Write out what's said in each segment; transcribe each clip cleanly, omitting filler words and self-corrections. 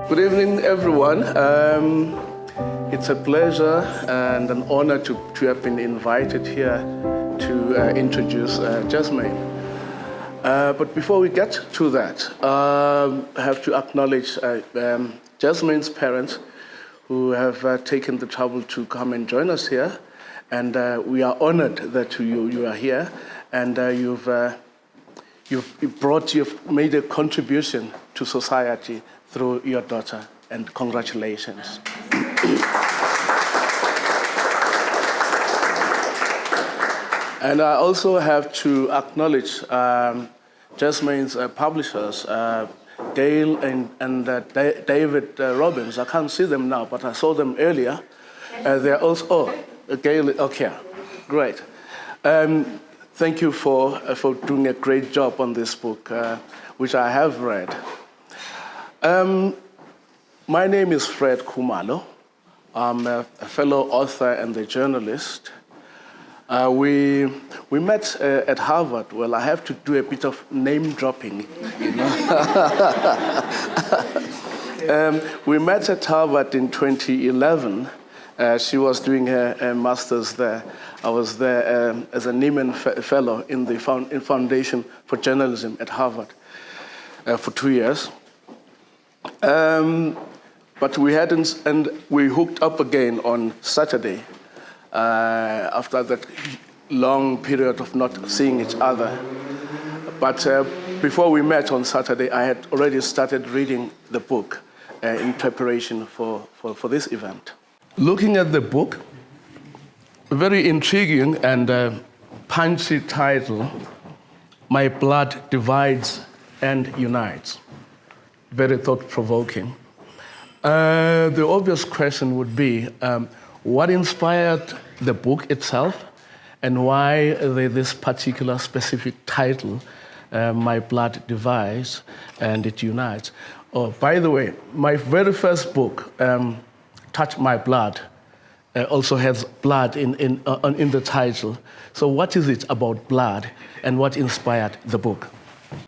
Good evening, everyone. It's a pleasure and an honor to have been invited here to introduce Jesmane. But before we get to that, I have to acknowledge Jesmane's parents who have taken the trouble to come and join us here. And we are honored that you are here, and you've made a contribution to society through your daughter, and congratulations. And I also have to acknowledge Jesmane's publishers, Gail and David Robbins. I can't see them now, but I saw them earlier. They're also, Gail, okay, great. Thank you for doing a great job on this book, which I have read. My name is Fred Khumalo. I'm a fellow author and a journalist. We met at Harvard. Well, I have to do a bit of name dropping, you know. We met at Harvard in 2011. She was doing her master's there. I was there as a Nieman Fellow in the Foundation for Journalism at Harvard for 2 years. But we hadn't, and we hooked up again on Saturday after that long period of not seeing each other. But before we met on Saturday, I had already started reading the book in preparation for this event. Looking at the book, a very intriguing and punchy title, My Blood Divides and Unites. Very thought-provoking. The obvious question would be, what inspired the book itself, and why this particular specific title, My Blood Divides and It Unites? Oh, by the way, my very first book, Touch My Blood, also has blood in the title. So what is it about blood, and what inspired the book?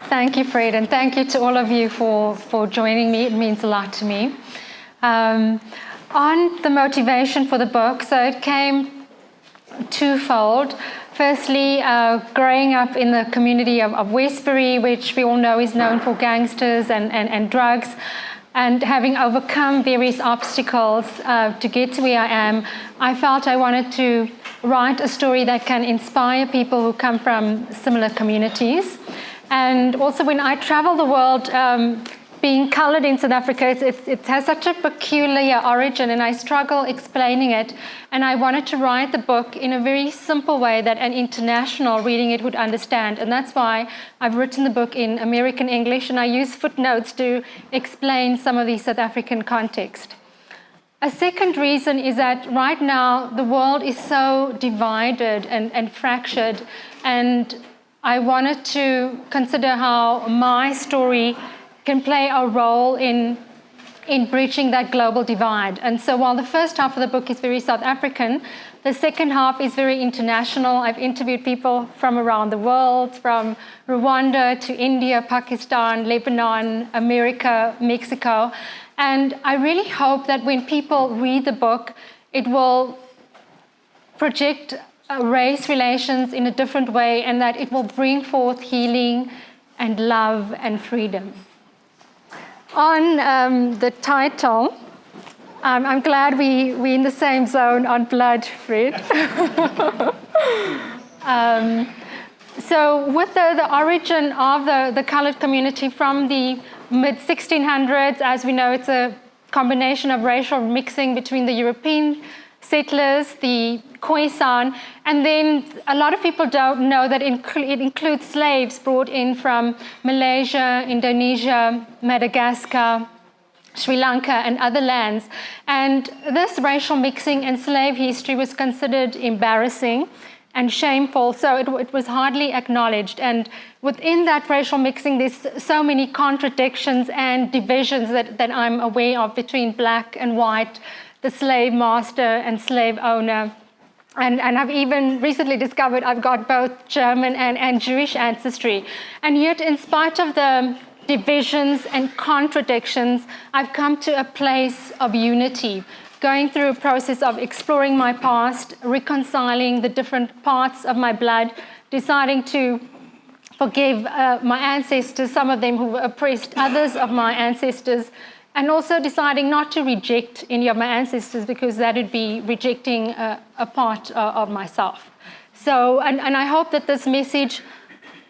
Thank you, Fred, and thank you to all of you for joining me. It means a lot to me. On the motivation for the book, so it came twofold. Firstly, growing up in the community of Westbury, which we all know is known for gangsters and drugs, and having overcome various obstacles to get to where I am, I felt I wanted to write a story that can inspire people who come from similar communities. And also when I travel the world, being colored in South Africa, it has such a peculiar origin, and I struggle explaining it. And I wanted to write the book in a very simple way that an international reading it would understand. And that's why I've written the book in American English, and I use footnotes to explain some of the South African context. A second reason is that right now the world is so divided and fractured, and I wanted to consider how my story can play a role in bridging that global divide. And so while the first half of the book is very South African, the second half is very international. I've interviewed people from around the world, from Rwanda to India, Pakistan, Lebanon, America, Mexico. And I really hope that when people read the book, it will project race relations in a different way, and that it will bring forth healing and love and freedom. On the title, I'm glad we're in the same zone on blood, Fred. So with the origin of the colored community from the mid-1600s, as we know, it's a combination of racial mixing between the European settlers, the Khoe-San, and then a lot of people don't know that it includes slaves brought in from Malaysia, Indonesia, Madagascar, Sri Lanka, and other lands. And this racial mixing and slave history was considered embarrassing and shameful, so it was hardly acknowledged. And within that racial mixing, there's so many contradictions and divisions that I'm aware of between black and white, the slave master and slave owner. And I've even recently discovered I've got both German and Jewish ancestry. And yet, in spite of the divisions and contradictions, I've come to a place of unity, going through a process of exploring my past, reconciling the different parts of my blood, deciding to forgive my ancestors, some of them who oppressed others of my ancestors, and also deciding not to reject any of my ancestors because that would be rejecting a part of myself. So, and I hope that this message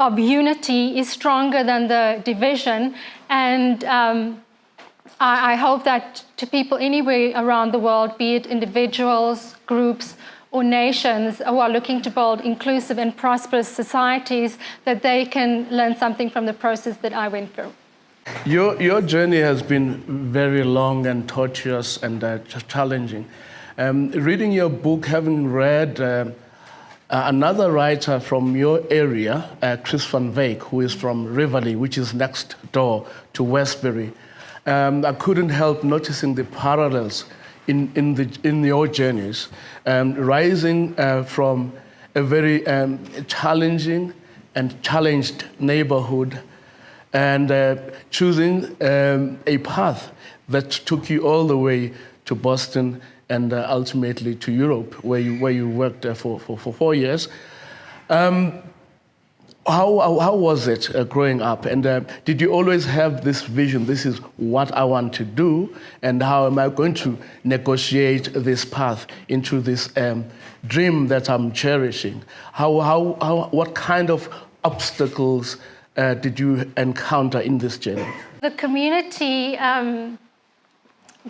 of unity is stronger than the division, and I hope that to people anywhere around the world, be it individuals, groups, or nations who are looking to build inclusive and prosperous societies, that they can learn something from the process that I went through. Your journey has been very long and tortuous and challenging. Reading your book, having read another writer from your area, Chris van Wyk, who is from Rivoli, which is next door to Westbury, I couldn't help noticing the parallels in your journeys, rising from a very challenging and challenged neighborhood, and choosing a path that took you all the way to Boston and ultimately to Europe, where you worked for 4 years. How was it growing up? And did you always have this vision, this is what I want to do, and how am I going to negotiate this path into this dream that I'm cherishing? What kind of obstacles did you encounter in this journey? The community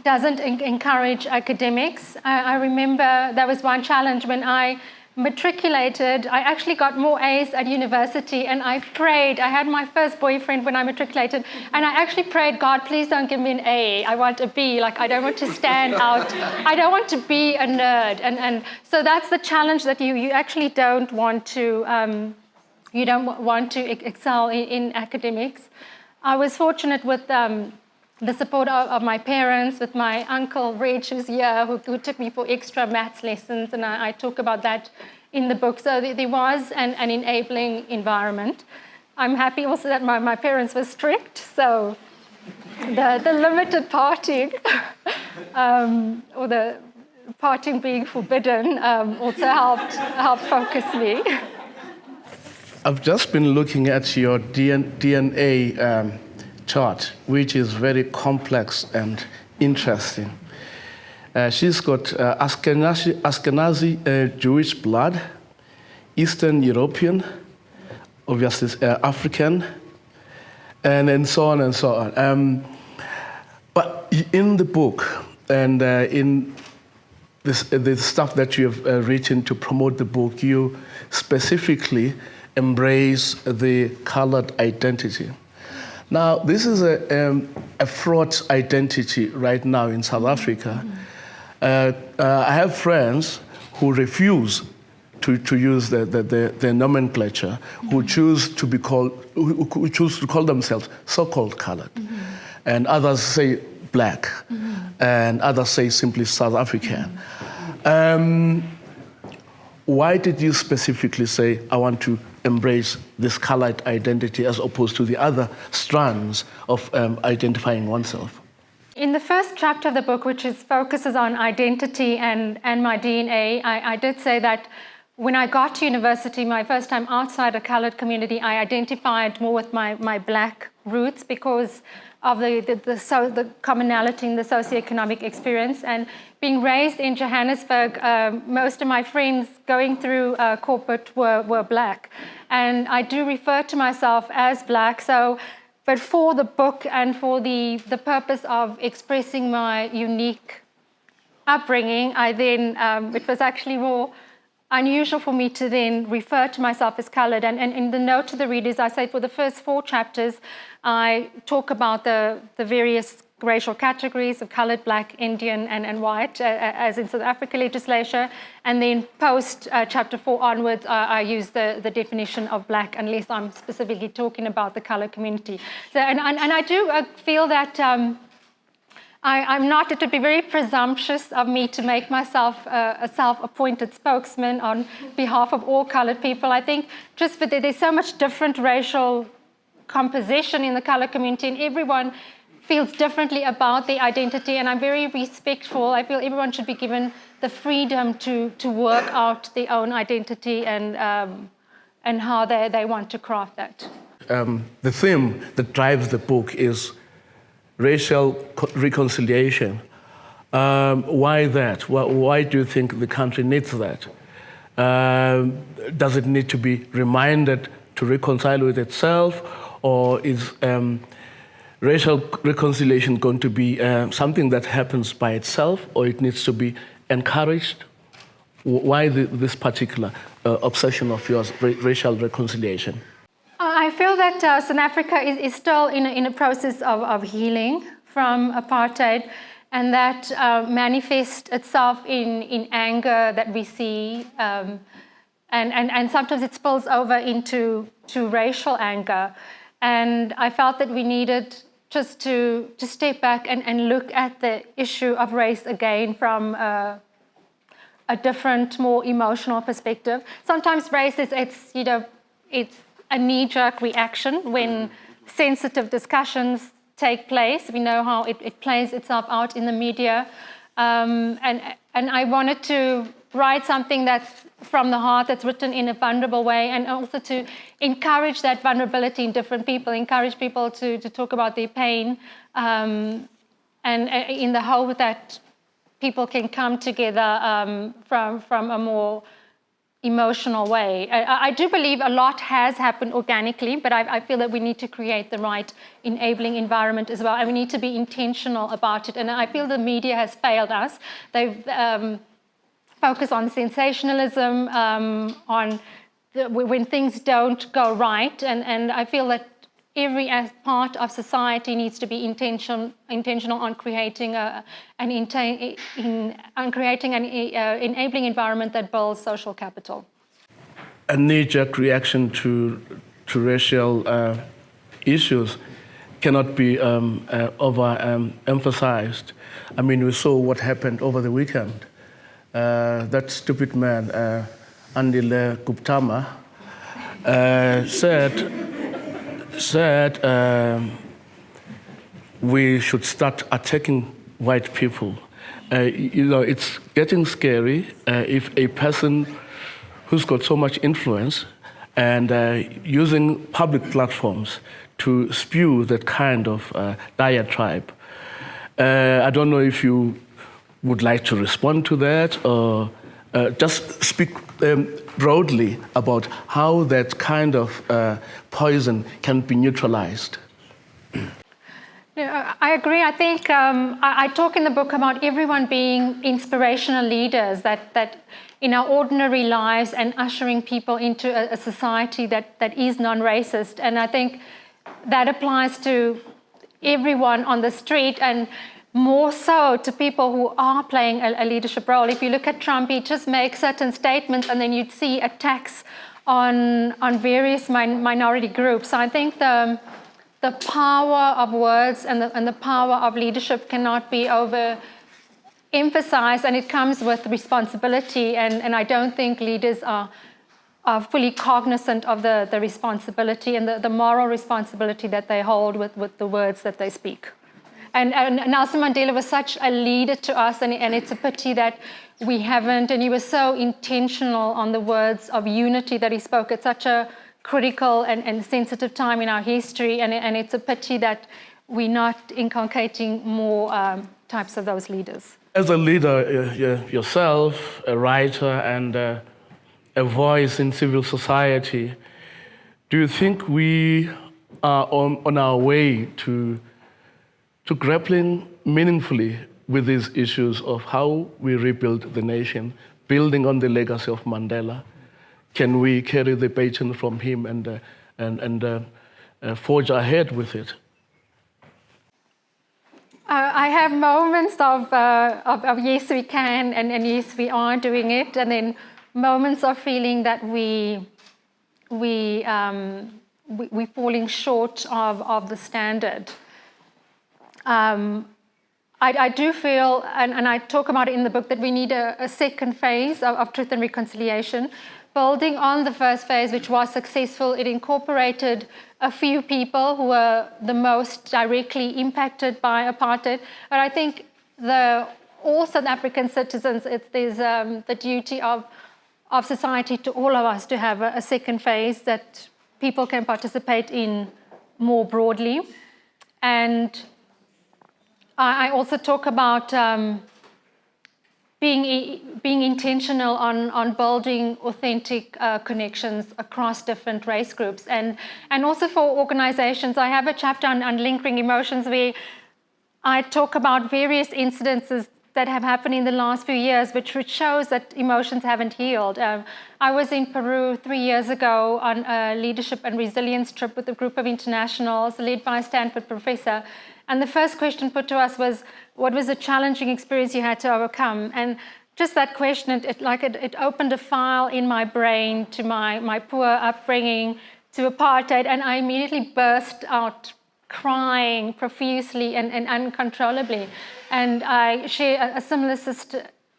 doesn't encourage academics. I remember there was one challenge when I matriculated. I actually got more A's at university, and I prayed. I had my first boyfriend when I matriculated, and I actually prayed, God, please don't give me an A. I want a B. Like, I don't want to stand out. I don't want to be a nerd. And so that's the challenge, that you actually don't want to excel in academics. I was fortunate with the support of my parents, with my uncle Reg, who's here, who took me for extra maths lessons, and I talk about that in the book. So there was an enabling environment. I'm happy also that my parents were strict, so the limited partying, or the partying being forbidden, also helped focus me. I've just been looking at your DNA chart, which is very complex and interesting. She's got Ashkenazi Jewish blood, Eastern European, obviously African, and so on and so on. But in the book and in the stuff that you have written to promote the book, you specifically embrace the colored identity. Now, this is a fraught identity right now in South Africa. I have friends who refuse to use the nomenclature, who choose to call themselves so-called colored, and others say black, and others say simply South African. Why did you specifically say, I want to embrace this colored identity as opposed to the other strands of identifying oneself? In the first chapter of the book, which focuses on identity and my DNA, I did say that when I got to university, my first time outside a colored community, I identified more with my black roots because of the commonality in the socioeconomic experience. And being raised in Johannesburg, most of my friends going through corporate were black. And I do refer to myself as black. So, but for the book and for the purpose of expressing my unique upbringing, I then, it was actually more unusual for me to then refer to myself as colored. And in the note to the readers, I say for the first 4 chapters, I talk about the various racial categories of colored, black, Indian, and white, as in South Africa legislation. And then post chapter 4 onwards, I use the definition of black, unless I'm specifically talking about the colored community. So, and I do feel that I'm not, it would be very presumptuous of me to make myself a self-appointed spokesman on behalf of all colored people. I think just there's so much different racial composition in the color community, and everyone feels differently about their identity, and I'm very respectful. I feel everyone should be given the freedom to work out their own identity and how they want to craft that. The theme that drives the book is racial reconciliation. Why that? Why do you think the country needs that? Does it need to be reminded to reconcile with itself, or is racial reconciliation going to be something that happens by itself, or it needs to be encouraged? Why this particular obsession of yours, racial reconciliation? I feel that South Africa is still in a process of healing from apartheid, and that manifests itself in anger that we see, and sometimes it spills over into racial anger. And I felt that we needed just to step back and look at the issue of race again from a different, more emotional perspective. Sometimes race it's a knee-jerk reaction when sensitive discussions take place. We know how it plays itself out in the media, and I wanted to write something that's from the heart, that's written in a vulnerable way, and also to encourage that vulnerability in different people, encourage people to talk about their pain, and in the hope that people can come together from a more emotional way. I do believe a lot has happened organically, but I feel that we need to create the right enabling environment as well, and we need to be intentional about it. And I feel the media has failed us. They've focused on sensationalism, when things don't go right, and I feel that every part of society needs to be intentional on creating an enabling environment that builds social capital. A knee-jerk reaction to racial issues cannot be overemphasized. I mean, we saw what happened over the weekend. That stupid man, Andile Guptama, said we should start attacking white people. It's getting scary if a person who's got so much influence and using public platforms to spew that kind of diatribe. I don't know if you would like to respond to that, or just speak broadly about how that kind of poison can be neutralized. I agree. I think I talk in the book about everyone being inspirational leaders, that in our ordinary lives and ushering people into a society that is non-racist. And I think that applies to everyone on the street, and more so to people who are playing a leadership role. If you look at Trump, he just makes certain statements and then you'd see attacks on various minority groups. So I think the power of words and the power of leadership cannot be overemphasized, and it comes with responsibility, and I don't think leaders are fully cognizant of the responsibility and the moral responsibility that they hold with the words that they speak. And Nelson Mandela was such a leader to us, and it's a pity that we haven't, and he was so intentional on the words of unity that he spoke at such a critical and sensitive time in our history, and it's a pity that we're not inculcating more types of those leaders. As a leader yourself, a writer and a voice in civil society, do you think we are on our way to grappling meaningfully with these issues of how we rebuild the nation, building on the legacy of Mandela? Can we carry the baton from him and forge ahead with it? I have moments of yes, we can, and yes, we are doing it, and then moments of feeling that we're falling short of the standard. I do feel, and I talk about it in the book, that we need a second phase of truth and reconciliation, building on the first phase, which was successful. It incorporated a few people who were the most directly impacted by apartheid. But I think all South African citizens, there's the duty of society to all of us to have a second phase that people can participate in more broadly. And I also talk about being intentional on building authentic connections across different race groups. And also for organizations, I have a chapter on lingering emotions where I talk about various incidences that have happened in the last few years, which shows that emotions haven't healed. I was in Peru 3 years ago on a leadership and resilience trip with a group of internationals led by a Stanford professor. And the first question put to us was, what was a challenging experience you had to overcome? And just that question, it opened a file in my brain to my poor upbringing, to apartheid, and I immediately burst out crying profusely and uncontrollably. And I share a similar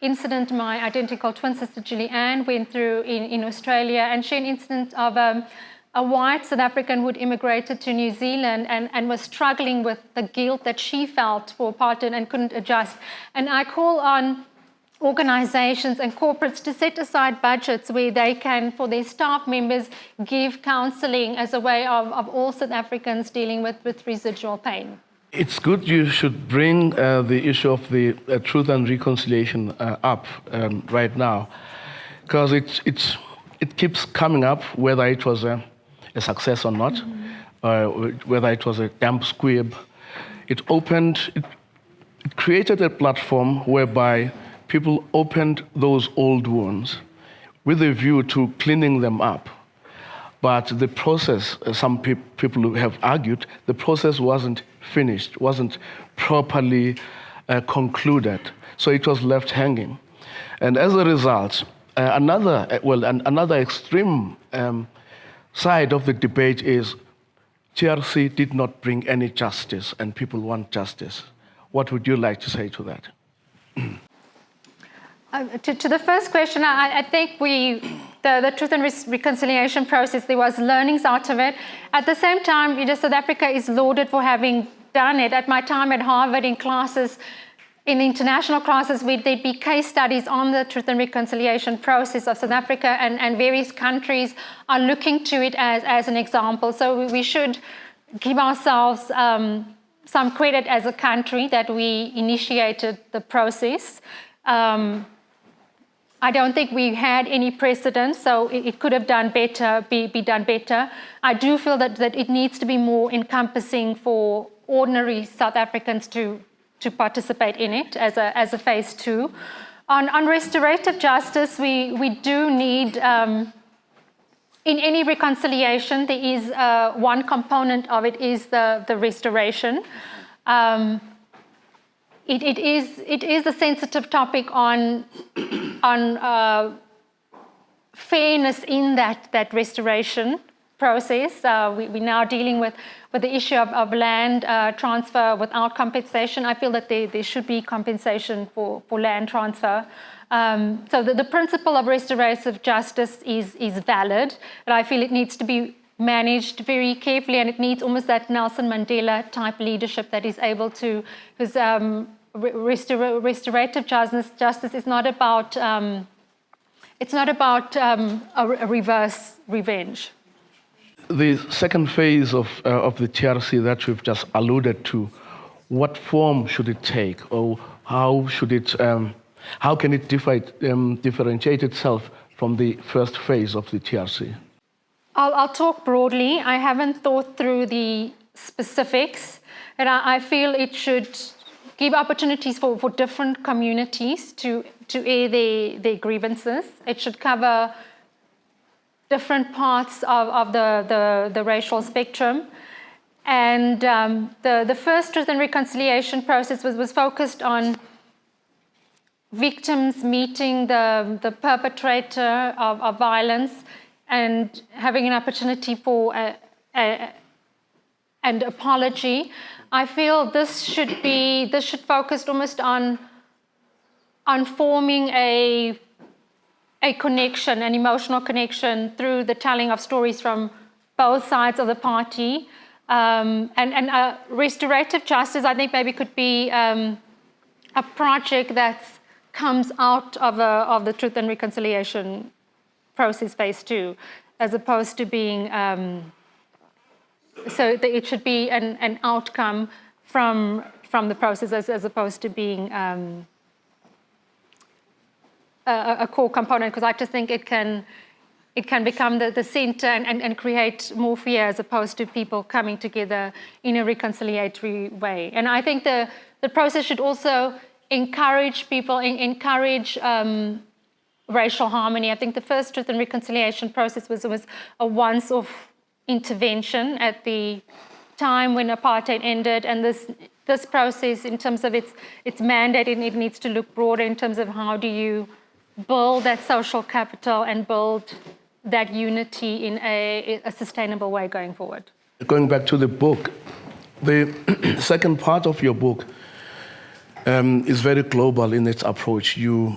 incident my identical twin sister Julie-Anne went through in Australia, and share an incident of a white South African who'd immigrated to New Zealand and was struggling with the guilt that she felt for apartheid and couldn't adjust. And I call on organizations and corporates to set aside budgets where they can, for their staff members, give counseling as a way of all South Africans dealing with residual pain. It's good you should bring the issue of the truth and reconciliation up right now, because it keeps coming up, whether it was a success or not, whether it was a damp squib. It created a platform whereby people opened those old wounds with a view to cleaning them up. But the process, some people have argued, the process wasn't finished, wasn't properly concluded. So it was left hanging. And as a result, another extreme side of the debate is TRC did not bring any justice and people want justice. What would you like to say to that? To the first question, I think the truth and reconciliation process, there was learnings out of it. At the same time, South Africa is lauded for having done it. At my time at Harvard in classes, in international classes, there'd be case studies on the truth and reconciliation process of South Africa, and various countries are looking to it as an example. So we should give ourselves some credit as a country that we initiated the process. I don't think we had any precedent, so it could have done better, be done better. I do feel that it needs to be more encompassing for ordinary South Africans to participate in it as a phase two. On restorative justice, we do need, in any reconciliation, there is one component of it is the restoration. It is a sensitive topic on fairness in that restoration process. We're now dealing with the issue of land transfer without compensation. I feel that there should be compensation for land transfer. So the principle of restorative justice is valid, but I feel it needs to be managed very carefully, and it needs almost that Nelson Mandela type leadership that is able to, because restorative justice is not about a reverse revenge. The second phase of the TRC that we've just alluded to, what form should it take, or how can it differentiate itself from the first phase of the TRC? I'll talk broadly. I haven't thought through the specifics, and I feel it should give opportunities for different communities to air their grievances. It should cover different parts of the racial spectrum. And the first truth and reconciliation process was focused on victims meeting the perpetrator of violence and having an opportunity for an apology. I feel this should focus almost on forming a a connection, an emotional connection through the telling of stories from both sides of the party. And restorative justice, I think maybe could be a project that comes out of the Truth and Reconciliation process phase 2, as opposed to being, so that it should be an outcome from the process as opposed to being a core component, because I just think it can become the center and create more fear as opposed to people coming together in a reconciliatory way. And I think the process should also encourage people, encourage racial harmony. I think the first Truth and Reconciliation process was a once-off intervention at the time when apartheid ended, and this process, in terms of its mandate, it needs to look broader in terms of how do you build that social capital and build that unity in a sustainable way going forward. Going back to the book, the second part of your book is very global in its approach. You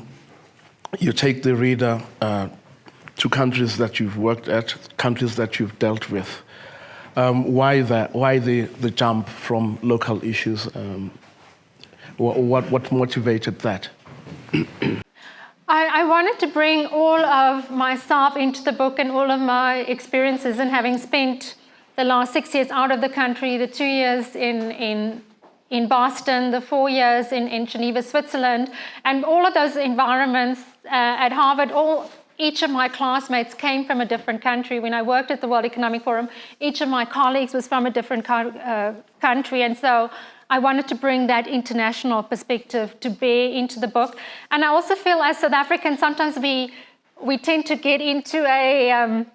take the reader to countries that you've worked at, countries that you've dealt with. Why the jump from local issues? What motivated that? I wanted to bring all of myself into the book and all of my experiences, and having spent the last 6 years out of the country, the 2 years in Boston, the 4 years in Geneva, Switzerland, and all of those environments at Harvard, each of my classmates came from a different country. When I worked at the World Economic Forum, each of my colleagues was from a different country, and so I wanted to bring that international perspective to bear into the book. And I also feel as South Africans, sometimes we tend to get into a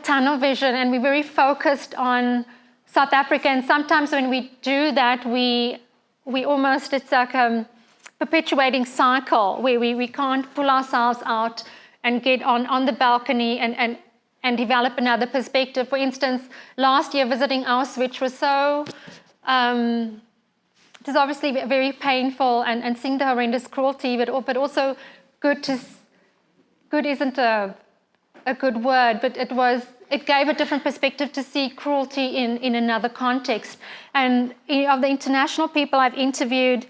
tunnel vision, and we're very focused on South Africa. And sometimes when we do that, we almost, it's like a perpetuating cycle where we can't pull ourselves out and get on the balcony and develop another perspective. For instance, last year visiting Auschwitz was so, it was obviously very painful, and seeing the horrendous cruelty, but also good isn't a good word, but it gave a different perspective to see cruelty in another context. And of the international people I've interviewed,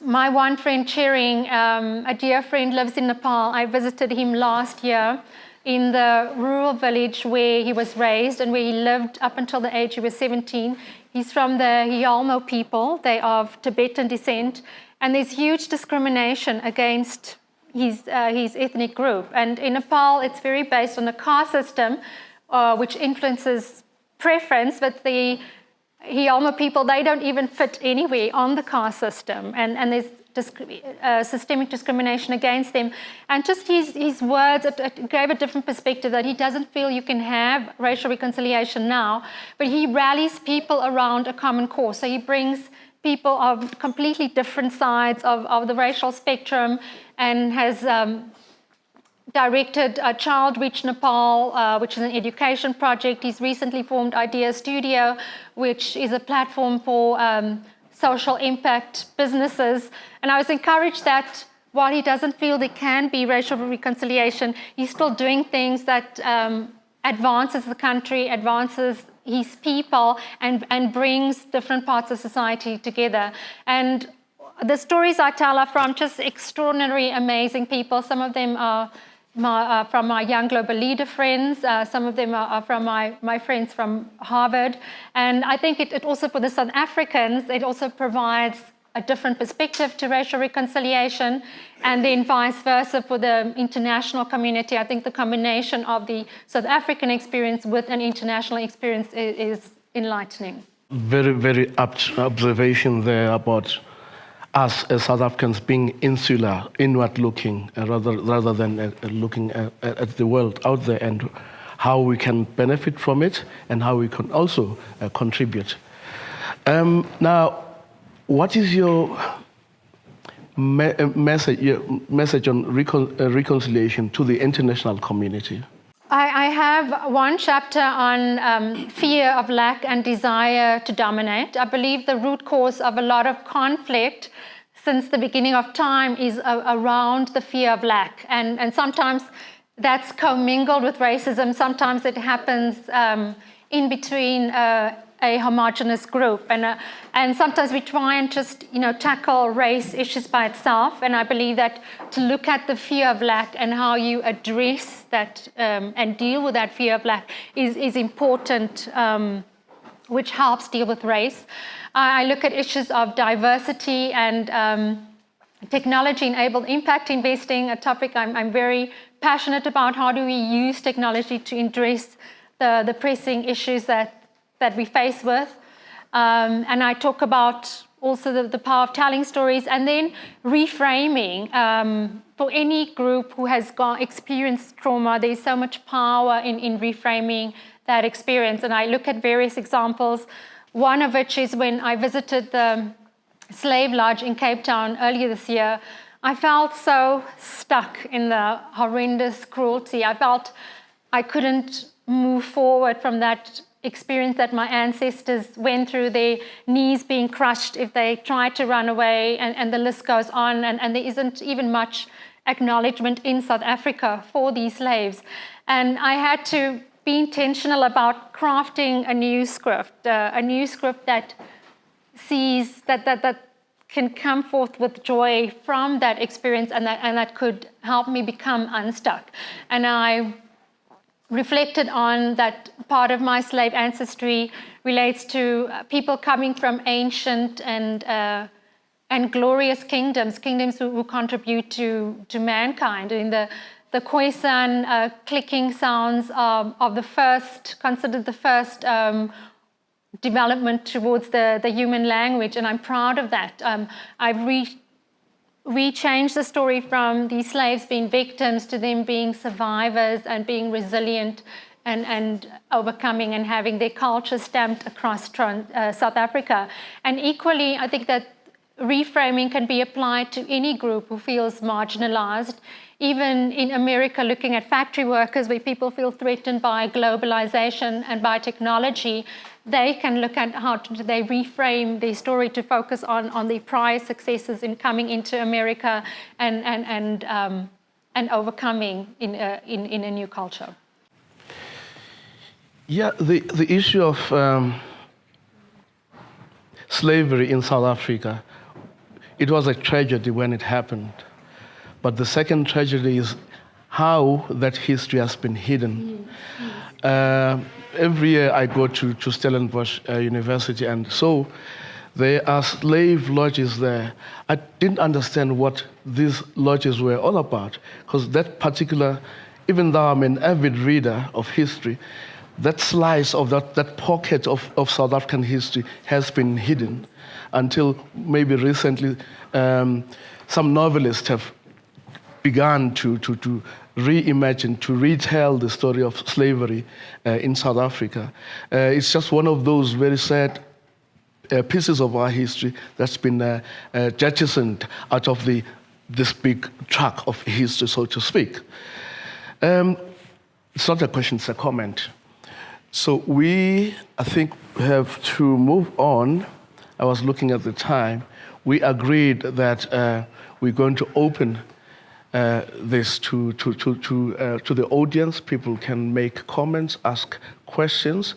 my one friend, Chering, a dear friend, lives in Nepal. I visited him last year in the rural village where he was raised and where he lived up until the age he was 17. He's from the Khumalo people. They are of Tibetan descent. And there's huge discrimination against his ethnic group. And in Nepal, it's very based on the caste system, which influences preference, but the Khumalo people, they don't even fit anywhere on the caste system, and there's systemic discrimination against them. And just his words, it gave a different perspective, that he doesn't feel you can have racial reconciliation now, but he rallies people around a common cause. So he brings people of completely different sides of the racial spectrum, and has directed Child Reach Nepal, which is an education project. He's recently formed Idea Studio, which is a platform for social impact businesses. And I was encouraged that while he doesn't feel there can be racial reconciliation, he's still doing things that advances the country, advances his people, and brings different parts of society together. And the stories I tell are from just extraordinary, amazing people. Some of them are from my young global leader friends. Some of them are from my friends from Harvard. And I think it also, for the South Africans, it also provides a different perspective to racial reconciliation, and then vice versa for the international community. I think the combination of the South African experience with an international experience is enlightening. Very, very apt observation there about us as South Africans being insular, inward-looking, rather than looking at the world out there, and how we can benefit from it and how we can also contribute. Now, what is your message on reconciliation to the international community? I have one chapter on fear of lack and desire to dominate. I believe the root cause of a lot of conflict since the beginning of time is around the fear of lack. And sometimes that's commingled with racism. Sometimes it happens in between a homogenous group. And sometimes we try and just, tackle race issues by itself. And I believe that to look at the fear of lack and how you address that and deal with that fear of lack is important, which helps deal with race. I look at issues of diversity and technology-enabled impact investing, a topic I'm very passionate about. How do we use technology to address the pressing issues that we face with? And I talk about also the power of telling stories, and then reframing. For any group who has experienced trauma, there's so much power in reframing that experience. And I look at various examples, one of which is when I visited the slave lodge in Cape Town earlier this year. I felt so stuck in the horrendous cruelty. I felt I couldn't move forward from that experience that my ancestors went through, their knees being crushed if they tried to run away, and the list goes on, and there isn't even much acknowledgement in South Africa for these slaves. And I had to be intentional about crafting a new script that sees that can come forth with joy from that experience, and that could help me become unstuck. And I reflected on that part of my slave ancestry relates to people coming from ancient and glorious kingdoms who contribute to mankind. In the Khoe-San clicking sounds of the first, considered the first development towards the human language, and I'm proud of that. I've changed the story from these slaves being victims to them being survivors and being resilient and overcoming and having their culture stamped across South Africa. And equally, I think that reframing can be applied to any group who feels marginalized. Even in America, looking at factory workers where people feel threatened by globalization and by technology, they can look at how they reframe their story to focus on their prior successes in coming into America and overcoming in a new culture. Yeah, the issue of slavery in South Africa, it was a tragedy when it happened. But the second tragedy is how that history has been hidden. Every year I go to Stellenbosch University, and so there are slave lodges there. I didn't understand what these lodges were all about, because that particular, even though I'm an avid reader of history, that slice of that pocket of South African history has been hidden until maybe recently some novelists have begun to reimagine, to retell the story of slavery in South Africa. It's just one of those very sad pieces of our history that's been jettisoned out of this big truck of history, so to speak. It's not a question, it's a comment. So I think, have to move on. I was looking at the time. We agreed that we're going to open this to the audience. People can make comments, ask questions,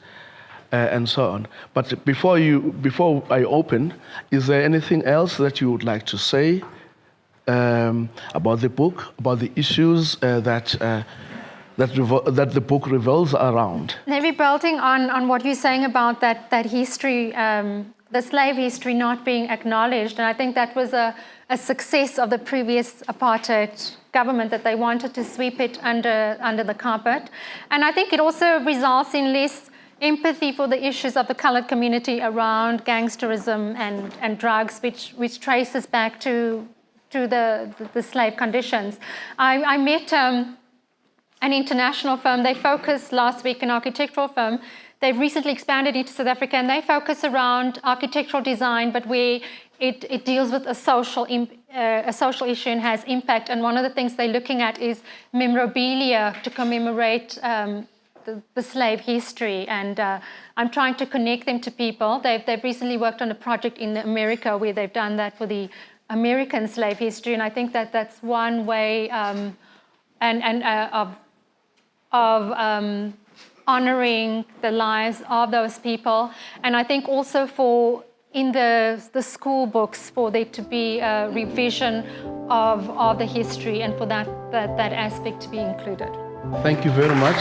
and so on. But before I open, is there anything else that you would like to say about the book, about the issues that the book revolves around? Maybe building on what you're saying about that history, the slave history not being acknowledged, and I think that was a success of the previous apartheid government, that they wanted to sweep it under the carpet. And I think it also results in less empathy for the issues of the colored community around gangsterism and drugs, which traces back to the slave conditions. I met an international firm. They focus last week, an architectural firm. They've recently expanded into South Africa, and they focus around architectural design, but where it deals with a social issue and has impact. And one of the things they're looking at is memorabilia to commemorate the slave history. And I'm trying to connect them to people. They've recently worked on a project in America where they've done that for the American slave history, and I think that that's one way of honoring the lives of those people. And I think also for in the school books, for there to be a revision of the history and for that aspect to be included. Thank you very much.